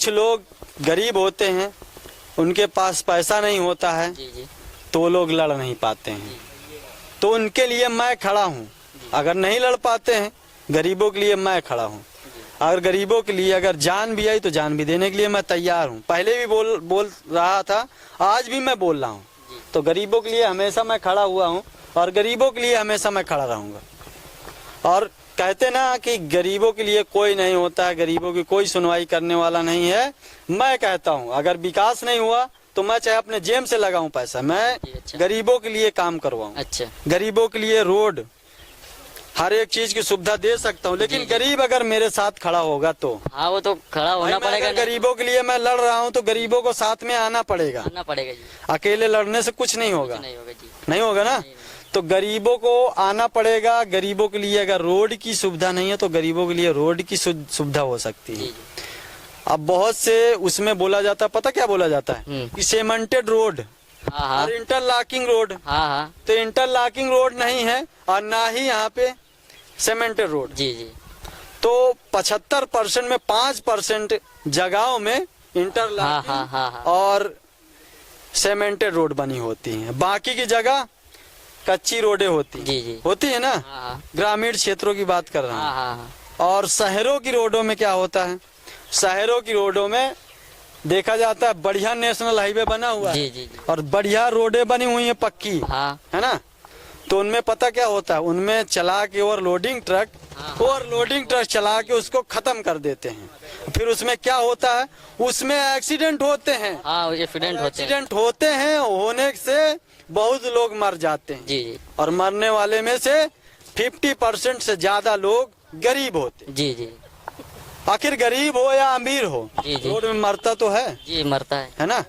कुछ लोग गरीब होते हैं, उनके पास पैसा नहीं होता है, तो वो लोग लड़ नहीं पाते हैं। तो उनके लिए मैं खड़ा हूँ। अगर नहीं लड़ पाते हैं गरीबों के लिए मैं खड़ा हूँ। अगर गरीबों के लिए अगर जान भी आई तो जान भी देने के लिए मैं तैयार हूँ। पहले भी बोल रहा था, आज भी मैं बोल रहा हूँ। तो गरीबों के लिए हमेशा मैं खड़ा हुआ हूँ और गरीबों के लिए हमेशा मैं खड़ा रहूँगा। और कहते ना कि गरीबों के लिए कोई नहीं होता है, गरीबों की कोई सुनवाई करने वाला नहीं है। मैं कहता हूँ अगर विकास नहीं हुआ तो मैं चाहे अपने जेब से लगाऊं पैसा, मैं गरीबों के लिए काम करवाऊं। अच्छा, गरीबों के लिए रोड, हर एक चीज की सुविधा दे सकता हूँ। लेकिन गरीब अगर मेरे साथ खड़ा होगा तो हाँ, वो तो खड़ा होना पड़ेगा। गरीबों के लिए मैं लड़ रहा हूँ तो गरीबों को साथ में आना पड़ेगा जी। अकेले लड़ने से कुछ नहीं होगा, नहीं होगा ना। तो गरीबों को आना पड़ेगा। गरीबों के लिए अगर रोड की सुविधा नहीं है तो गरीबों के लिए रोड की सुविधा हो सकती है। अब बहुत से उसमें बोला जाता है, पता क्या बोला जाता है कि सीमेंटेड रोड और इंटरलॉकिंग रोड। तो इंटरलॉकिंग रोड नहीं है और ना ही यहाँ पे सीमेंटेड रोड। तो 75% में 5% जगहों में इंटरलॉकिंग और सीमेंटेड रोड बनी होती है। बाकी की जगह कच्ची रोडें होती है ना। ग्रामीण क्षेत्रों की बात कर रहा हूँ। और शहरों की रोडों में क्या होता है, शहरों की रोडों में देखा जाता है बढ़िया नेशनल हाईवे बना हुआ है और बढ़िया रोडें बनी हुई है पक्की, है ना। तो उनमें पता क्या होता है, उनमें चला के ओवरलोडिंग ट्रक चला के उसको खत्म कर देते हैं। फिर उसमें क्या होता है, उसमें एक्सीडेंट होते हैं। एक्सीडेंट होते हैं, होने से बहुत लोग मर जाते हैं। और मरने वाले में से 50% से ज्यादा लोग गरीब होते। आखिर गरीब हो या अमीर हो, रोड में मरता तो है। मरता है ना।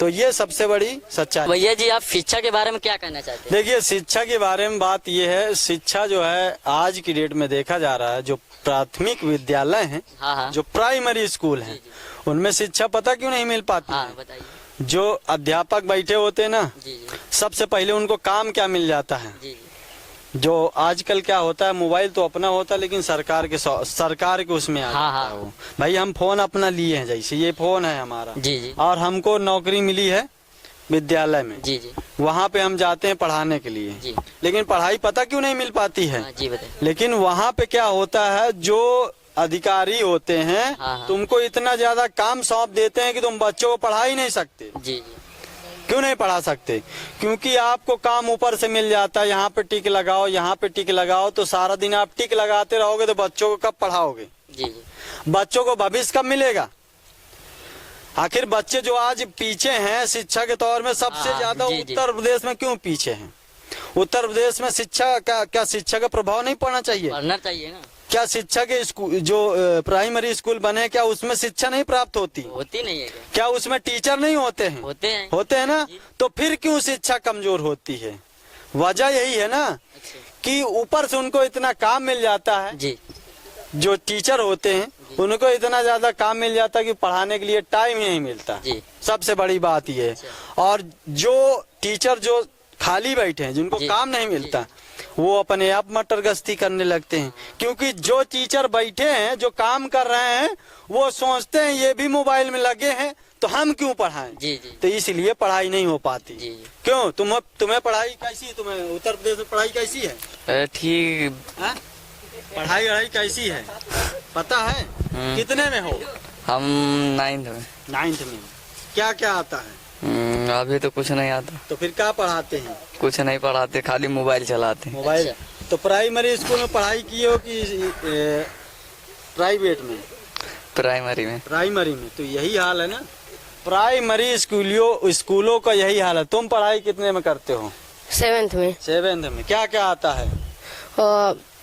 तो ये सबसे बड़ी सच्चाई। भैया जी, आप शिक्षा के बारे में क्या कहना चाहते हैं? देखिए, शिक्षा के बारे में बात ये है, शिक्षा जो है आज की डेट में देखा जा रहा है, जो प्राथमिक विद्यालय हैं, जो प्राइमरी स्कूल हैं, उनमें शिक्षा पता क्यों नहीं मिल पाती है? बताइए। जो अध्यापक बैठे होते हैं ना, सबसे पहले उनको काम क्या मिल जाता है। जो आजकल क्या होता है, मोबाइल तो अपना होता है लेकिन सरकार के उसमें आ जाता है वो। भाई हम फोन अपना लिए हैं, जैसे ये फोन है हमारा, और हमको नौकरी मिली है विद्यालय में, वहाँ पे हम जाते हैं पढ़ाने के लिए। लेकिन पढ़ाई पता क्यों नहीं मिल पाती है? लेकिन वहाँ पे क्या होता है, जो अधिकारी होते हैं तुमको इतना ज्यादा काम सौंप देते हैं कि तुम बच्चों को पढ़ा ही नहीं सकते। क्यों नहीं पढ़ा सकते? क्योंकि आपको काम ऊपर से मिल जाता है, यहाँ पे टिक लगाओ, यहाँ पे टिक लगाओ। तो सारा दिन आप टिक लगाते रहोगे तो बच्चों को कब पढ़ाओगे? बच्चों को भविष्य कब मिलेगा? आखिर बच्चे जो आज पीछे हैं शिक्षा के तौर में, सबसे ज्यादा उत्तर प्रदेश में क्यों पीछे हैं? उत्तर प्रदेश में शिक्षा का क्या शिक्षा का प्रभाव नहीं पड़ना चाहिए? पढ़ना चाहिए ना। क्या शिक्षा के स्कूल जो प्राइमरी स्कूल बने, क्या उसमें शिक्षा नहीं प्राप्त होती नहीं है? क्या उसमें टीचर नहीं होते हैं? होते हैं ना। तो फिर क्यों शिक्षा कमजोर होती है? वजह यही है ना कि ऊपर से उनको इतना काम मिल जाता है। जो टीचर होते हैं उनको इतना ज्यादा काम मिल जाता है कि पढ़ाने के लिए टाइम ही नहीं मिलता। सबसे बड़ी बात ये है। और जो टीचर जो खाली बैठे हैं, जिनको काम नहीं मिलता, वो अपने आप मटर गश्ती करने लगते हैं। क्योंकि जो टीचर बैठे हैं, जो काम कर रहे हैं, वो सोचते हैं ये भी मोबाइल में लगे हैं तो हम क्यों पढ़ाएं। तो इसलिए पढ़ाई नहीं हो पाती। क्यों? तुम्हें पढ़ाई कैसी, तुम्हें उत्तर प्रदेश में पढ़ाई कैसी है? ठीक। पढ़ाई कैसी है पता है? कितने में हो? हम 9th में। क्या क्या आता है? अभी तो कुछ नहीं आता। तो फिर क्या पढ़ाते हैं? कुछ नहीं पढ़ाते, खाली मोबाइल चलाते हैं। मोबाइल। तो प्राइमरी स्कूल में पढ़ाई की हो कि प्राइवेट में? प्राइमरी में। तो यही हाल है ना, प्राइमरी स्कूलों का यही हाल है। तुम पढ़ाई कितने में करते हो? 7th में। क्या क्या आता है?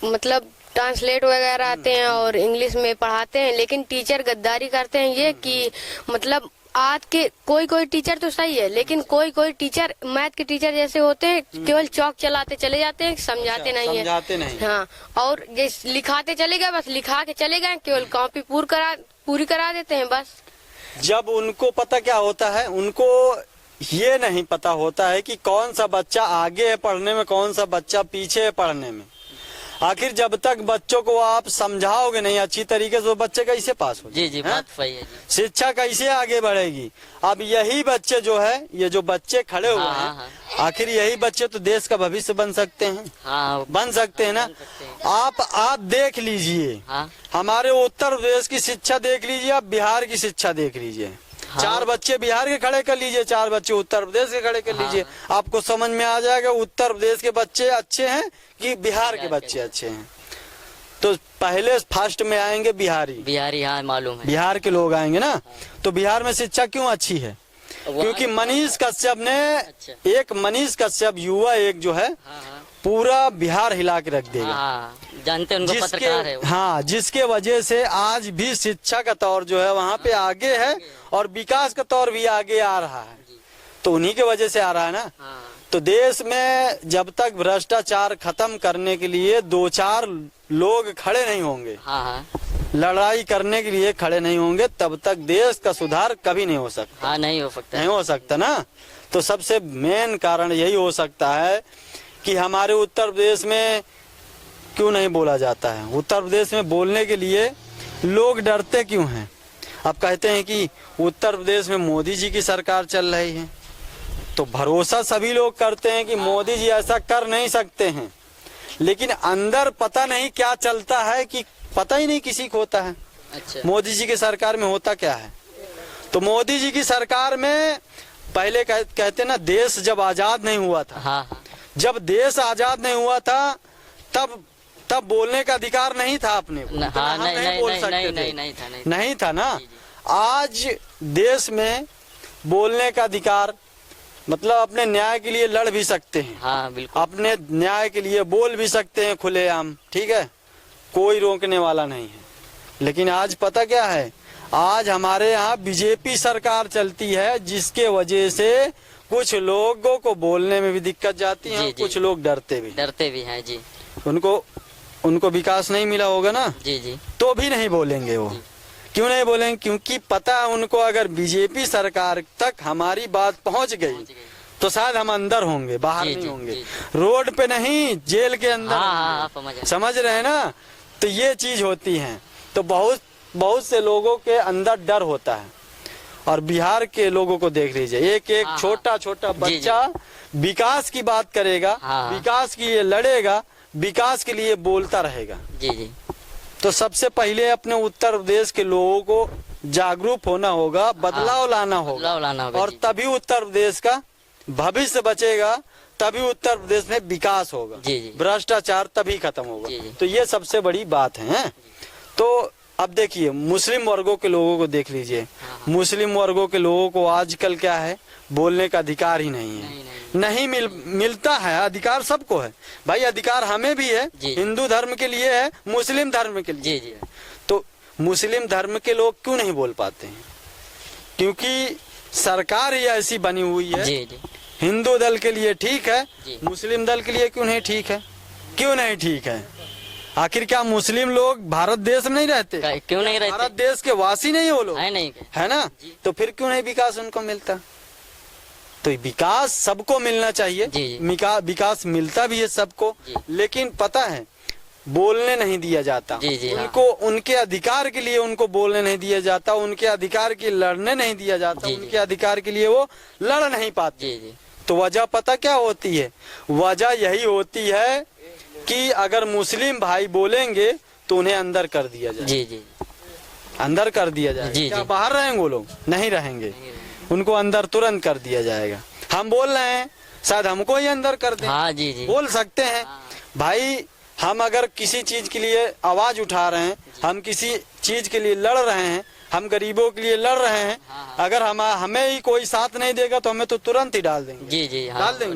मतलब ट्रांसलेट वगैरह आते हैं और इंग्लिश में पढ़ाते हैं। लेकिन टीचर गद्दारी करते हैं ये कि मतलब आज के कोई टीचर तो सही है, लेकिन कोई टीचर मैथ के टीचर जैसे होते हैं, केवल चौक चलाते चले जाते हैं, समझाते नहीं। हाँ, और जैसे लिखाते चले गए, बस लिखा के चले गए, केवल कॉपी पूरी करा देते हैं बस। जब उनको पता क्या होता है, उनको ये नहीं पता होता है कि कौन सा बच्चा आगे है पढ़ने में, कौन सा बच्चा पीछे है पढ़ने में। आखिर जब तक बच्चों को आप समझाओगे नहीं अच्छी तरीके से, वो बच्चे कैसे पास हो? जी जी, बात सही है जी। शिक्षा कैसे आगे बढ़ेगी? अब यही बच्चे जो है, ये जो बच्चे खड़े हुए हाँ, हैं, आखिर यही बच्चे तो देश का भविष्य बन सकते हैं। हाँ, बन सकते हैं ना। आप देख लीजिए, हाँ, हमारे उत्तर प्रदेश की शिक्षा देख लीजिए, आप बिहार की शिक्षा देख लीजिए। हाँ। 4 बच्चे बिहार के खड़े कर लीजिए, 4 बच्चे उत्तर प्रदेश के खड़े कर लीजिए, आपको समझ में आ जाएगा उत्तर प्रदेश के बच्चे अच्छे हैं कि बिहार के बच्चे अच्छे हैं। तो पहले फर्स्ट में आएंगे बिहारी, हाँ मालूम है। बिहार के लोग आएंगे ना। तो बिहार में शिक्षा क्यों अच्छी है? क्योंकि मनीष कश्यप ने, एक मनीष कश्यप युवा एक जो है, पूरा बिहार हिला के रख देगा। जानते हैं, उनको पत्रकार है वो। हाँ, जिसके वजह से आज भी शिक्षा का तौर जो है वहाँ पे आगे है और विकास का तौर भी आगे आ रहा है। तो उन्हीं के वजह से आ रहा है ना। तो देश में जब तक भ्रष्टाचार खत्म करने के लिए 2-4 लोग खड़े नहीं होंगे, लड़ाई करने के लिए खड़े नहीं होंगे, तब तक देश का सुधार कभी नहीं हो सकता। नहीं हो सकता, नहीं हो सकता ना। तो सबसे मेन कारण यही हो सकता है कि हमारे उत्तर प्रदेश में क्यों नहीं बोला जाता है। उत्तर प्रदेश में बोलने के लिए लोग डरते क्यों हैं? अब कहते हैं कि उत्तर प्रदेश में मोदी जी की सरकार चल रही है, तो भरोसा सभी लोग करते हैं कि मोदी जी ऐसा कर नहीं सकते हैं, लेकिन अंदर पता नहीं क्या चलता है कि पता ही नहीं किसी को होता है। अच्छा। मोदी जी की सरकार में होता क्या है? तो मोदी जी की सरकार में पहले कहते ना, देश जब आजाद नहीं हुआ था, जब देश आजाद नहीं हुआ था तब बोलने का अधिकार नहीं था अपने को। नहीं बोल सकते थे, नहीं था ना। आज देश में बोलने का अधिकार, मतलब अपने न्याय के लिए लड़ भी सकते हैं। हाँ, बिल्कुल। अपने न्याय के लिए बोल भी सकते हैं खुलेआम, ठीक है, कोई रोकने वाला नहीं है। लेकिन आज पता क्या है, आज हमारे यहाँ बीजेपी सरकार चलती है, जिसके वजह से कुछ लोगों को बोलने में भी दिक्कत जाती है, कुछ लोग डरते भी हैं जी। उनको विकास नहीं मिला होगा ना जी, तो भी नहीं बोलेंगे वो। क्यों नहीं बोलेंगे? क्योंकि पता है उनको, अगर बीजेपी सरकार तक हमारी बात पहुंच गई तो शायद हम अंदर होंगे, बाहर नहीं होंगे, रोड पे नहीं, जेल के अंदर। समझ रहे हैं ना। तो ये चीज होती है। तो बहुत से लोगों के अंदर डर होता है। और बिहार के लोगों को देख लीजिए, एक छोटा छोटा बच्चा विकास की बात करेगा, विकास के लिए लड़ेगा, विकास के लिए बोलता रहेगा। जी। तो सबसे पहले अपने उत्तर प्रदेश के लोगों को जागरूक होना होगा, बदलाव लाना होगा, और तभी उत्तर प्रदेश का भविष्य बचेगा, तभी उत्तर प्रदेश में विकास होगा, भ्रष्टाचार तभी खत्म होगा। तो ये सबसे बड़ी बात है। तो अब देखिए, मुस्लिम वर्गों के लोगों को देख लीजिए। मुस्लिम वर्गों के लोगों को आजकल क्या है, बोलने का अधिकार ही नहीं है। नहीं मिलता है। अधिकार सबको है भाई, अधिकार हमें भी है। हिंदू धर्म के लिए है, मुस्लिम धर्म के लिए जी। तो मुस्लिम धर्म के लोग क्यों नहीं बोल पाते हैं? क्योंकि सरकार ही ऐसी बनी हुई है। हिंदू दल के लिए ठीक है, मुस्लिम दल के लिए क्यों नहीं ठीक है? क्यों नहीं ठीक है? आखिर क्या मुस्लिम लोग भारत देश में नहीं रहते? क्यों नहीं रहते? भारत देश के वासी नहीं वो लोग, है ना। तो फिर क्यों नहीं विकास उनको मिलता? तो विकास सबको मिलना चाहिए। विकास मिलता भी है सबको, लेकिन पता है बोलने नहीं दिया जाता उनको। उनके अधिकार के लिए उनको बोलने नहीं दिया जाता, उनके अधिकार के लड़ने नहीं दिया जाता, उनके अधिकार के लिए वो लड़ नहीं पाते। तो वजह पता क्या होती है? वजह यही होती है कि अगर मुस्लिम भाई बोलेंगे तो उन्हें अंदर कर दिया जाए। अंदर कर दिया जाए। क्या बाहर रहेंगे वो लोग? नहीं रहेंगे, उनको अंदर तुरंत कर दिया जाएगा। हम बोल रहे हैं, शायद हमको ही अंदर कर दें। बोल सकते हैं भाई, हम अगर किसी चीज के लिए आवाज उठा रहे हैं, हम किसी चीज के लिए लड़ रहे हैं, हम गरीबों के लिए लड़ रहे हैं, अगर हमें ही कोई साथ नहीं देगा तो हमें तो तुरंत ही डाल देंगे।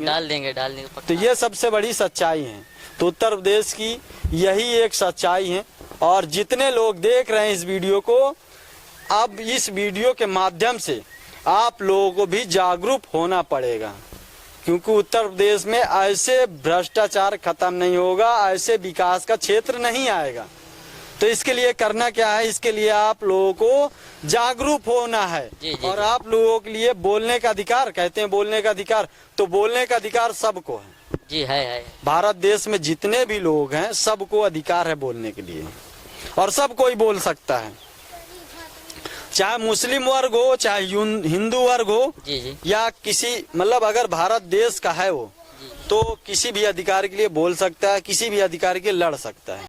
डाल देंगे। तो ये सबसे बड़ी सच्चाई है। तो उत्तर प्रदेश की यही एक सच्चाई है। और जितने लोग देख रहे हैं इस वीडियो को, अब इस वीडियो के माध्यम से आप लोगों को भी जागरूक होना पड़ेगा, क्योंकि उत्तर प्रदेश में ऐसे भ्रष्टाचार खत्म नहीं होगा, ऐसे विकास का क्षेत्र नहीं आएगा। तो इसके लिए करना क्या है? इसके लिए आप लोगों को जागरूक होना है। और आप लोगों के लिए बोलने का अधिकार, कहते हैं बोलने का अधिकार, तो बोलने का अधिकार सबको है। जी है। भारत देश में जितने भी लोग हैं सबको अधिकार है बोलने के लिए, और सब कोई बोल सकता है, चाहे मुस्लिम वर्ग हो, चाहे हिंदू वर्ग हो, जी। या किसी, मतलब अगर भारत देश का है वो, तो किसी भी अधिकार के लिए बोल सकता है, किसी भी अधिकार के लिए लड़ सकता है।